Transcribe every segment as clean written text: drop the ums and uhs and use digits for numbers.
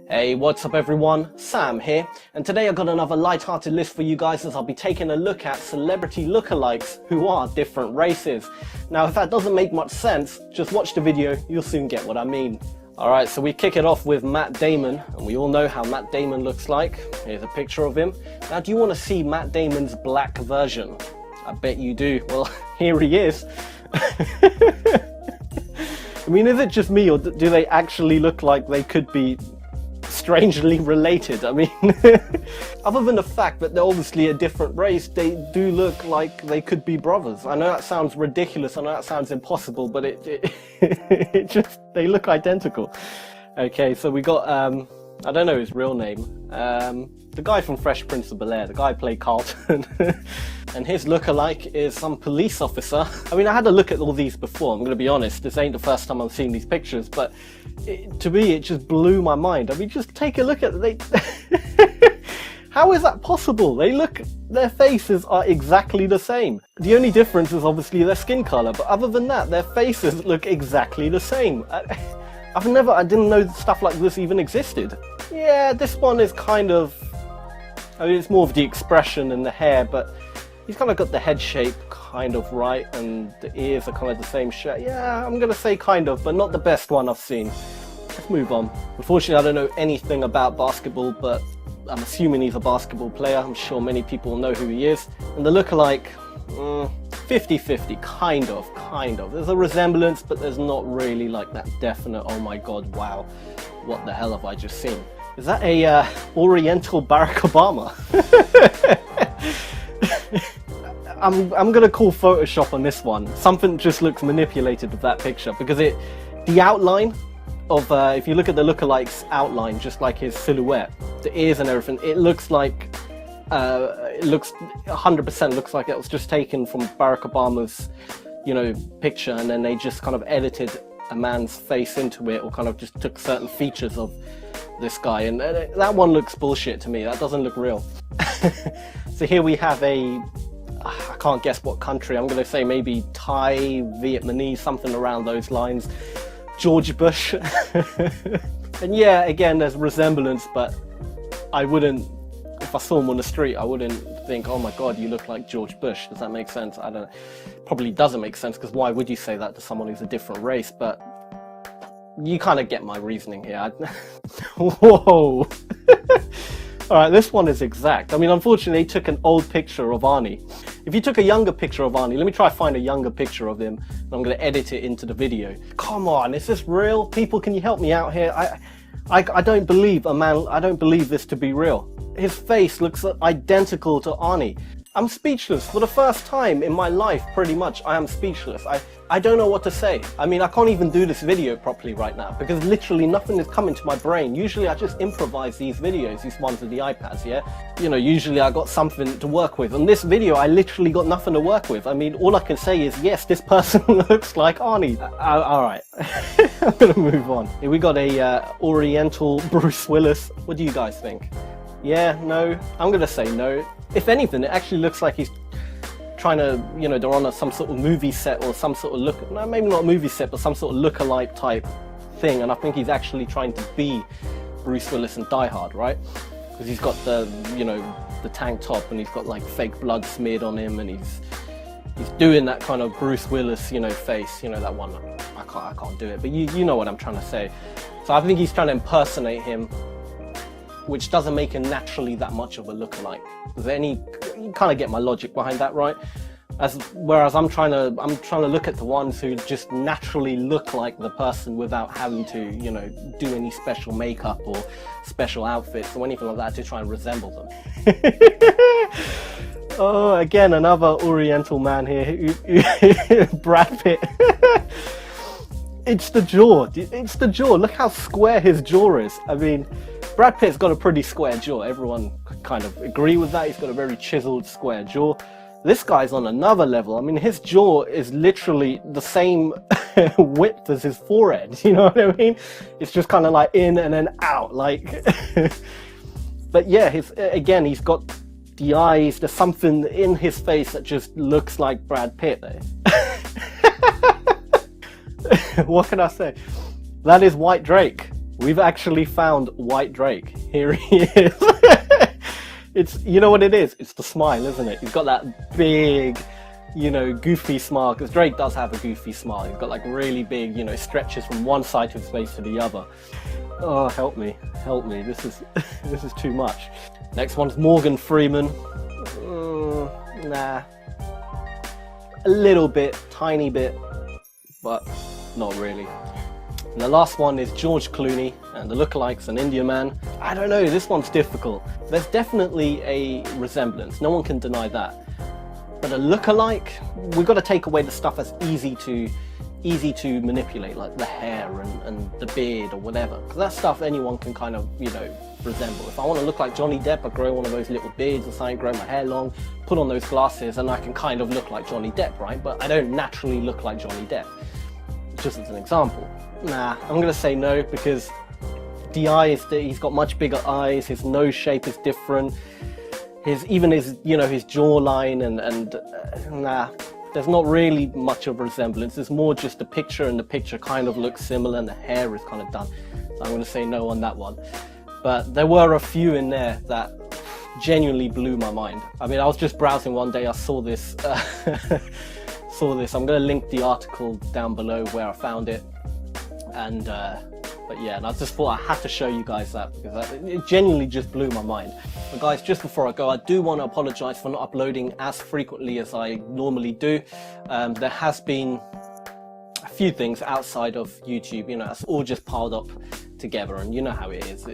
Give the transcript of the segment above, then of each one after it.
Hey, what's up everyone? Sam here, and today I've got another light-hearted list for you guys as I'll be taking a look at celebrity lookalikes who are different races. Now if that doesn't make much sense, just watch the video, you'll soon get what I mean. Alright, so we kick it off with Matt Damon, and we all know how Matt Damon looks like. Here's a picture of him. Now do you want to see Matt Damon's black version? I bet you do. Well, here he is. I mean, is it just me, or do they actually look like they could be strangely related? I mean, other than the fact that they're obviously a different race, they do look like they could be brothers. I know that sounds ridiculous, I know that sounds impossible, but it just, they look identical. Okay, so we got, I don't know his real name, the guy from Fresh Prince of Bel-Air, the guy who played Carlton. And his lookalike is some police officer. I mean, I had a look at all these before, I'm going to be honest, this ain't the first time I'm seeing these pictures, but to me it just blew my mind. I mean, just take a look at it. How is that possible? Their faces are exactly the same. The only difference is obviously their skin color, but other than that, their faces look exactly the same. I didn't know stuff like this even existed. Yeah, this one is kind of, I mean, it's more of the expression and the hair, but he's kind of got the head shape kind of right, and the ears are kind of the same shape. Yeah, I'm going to say kind of, but not the best one I've seen. Let's move on. Unfortunately, I don't know anything about basketball, but I'm assuming he's a basketball player. I'm sure many people know who he is. And the lookalike, 50-50, kind of. There's a resemblance, but there's not really like that definite, oh my god, wow, what the hell have I just seen? Is that a Oriental Barack Obama? I'm gonna call Photoshop on this one. Something just looks manipulated with that picture, because the outline of, if you look at the lookalike's outline, just like his silhouette, the ears and everything, it looks like, it looks 100% looks like it was just taken from Barack Obama's, you know, picture, and then they just kind of edited a man's face into it, or kind of just took certain features of this guy, and that one looks bullshit to me. That doesn't look real. So here we have I can't guess what country, I'm going to say maybe Thai, Vietnamese, something around those lines. George Bush. And yeah, again, there's resemblance, but I wouldn't, if I saw him on the street, I wouldn't think, oh my god, you look like George Bush. Does that make sense? I don't know. Probably doesn't make sense, because why would you say that to someone who's a different race? But you kind of get my reasoning here. Whoa. Alright, this one is exact. I mean, unfortunately, they took an old picture of Arnie. If you took a younger picture of Arnie, let me try to find a younger picture of him, and I'm going to edit it into the video. Come on, is this real? People, can you help me out here? I don't believe I don't believe this to be real. His face looks identical to Arnie. I'm speechless. For the first time in my life, pretty much, I am speechless. I don't know what to say. I mean, I can't even do this video properly right now, because literally nothing is coming to my brain. Usually I just improvise these videos, these ones with the iPads, yeah? You know, usually I got something to work with. On this video, I literally got nothing to work with. I mean, all I can say is, yes, this person looks like Arnie. Alright, I'm gonna move on. Here we got a Oriental Bruce Willis. What do you guys think? Yeah, no? I'm gonna say no. If anything, it actually looks like he's trying to, you know, they're on some sort of movie set, or some sort of no, maybe not a movie set, but some sort of lookalike type thing, and I think he's actually trying to be Bruce Willis in Die Hard, right? Because he's got the, you know, the tank top, and he's got like fake blood smeared on him, and he's doing that kind of Bruce Willis, you know, face, you know, that one. I can't do it, but you know what I'm trying to say. So I think he's trying to impersonate him, which doesn't make him naturally that much of a lookalike. You kind of get my logic behind that, right? Whereas I'm trying to look at the ones who just naturally look like the person without having to, you know, do any special makeup or special outfits or anything like that to try and resemble them. Oh, again, another Oriental man here, Brad Pitt. It's the jaw. It's the jaw. Look how square his jaw is. I mean, Brad Pitt's got a pretty square jaw. Everyone kind of agree with that. He's got a very chiseled, square jaw. This guy's on another level. I mean, his jaw is literally the same width as his forehead. You know what I mean? It's just kind of like in and then out. Like, but yeah, again, he's got the eyes. There's something in his face that just looks like Brad Pitt. What can I say? That is White Drake. We've actually found White Drake. Here he is. It's, you know what it is? It's the smile, isn't it? He's got that big, you know, goofy smile, because Drake does have a goofy smile. He's got like really big, you know, stretches from one side of his face to the other. Oh, help me, this is this is too much. Next one's Morgan Freeman. Nah, a little bit, tiny bit, but not really. And the last one is George Clooney, and the lookalikes an India man. I don't know, this one's difficult. There's definitely a resemblance, no one can deny that. But a lookalike, we've got to take away the stuff that's easy to manipulate, like the hair and the beard or whatever. Because that stuff anyone can kind of, you know, resemble. If I want to look like Johnny Depp, I grow one of those little beards or something, grow my hair long, put on those glasses, and I can kind of look like Johnny Depp, right? But I don't naturally look like Johnny Depp. Just as an example. Nah, I'm going to say no, because the eyes, he's got much bigger eyes, his nose shape is different. Even his, you know, his jawline and nah, there's not really much of a resemblance. It's more just a picture, and the picture kind of looks similar, and the hair is kind of done. So I'm going to say no on that one. But there were a few in there that genuinely blew my mind. I mean, I was just browsing one day, I saw this. I'm going to link the article down below where I found it, and but yeah, and I just thought I had to show you guys that, because it genuinely just blew my mind. But guys, just before I go, I do want to apologize for not uploading as frequently as I normally do. There has been a few things outside of YouTube, you know, it's all just piled up together, and you know how it is.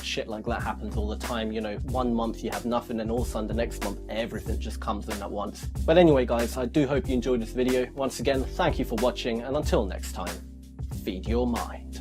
Shit like that happens all the time, you know, one month you have nothing, and all of a sudden the next month everything just comes in at once. But anyway guys, I do hope you enjoyed this video. Once again, thank you for watching, and until next time, feed your mind.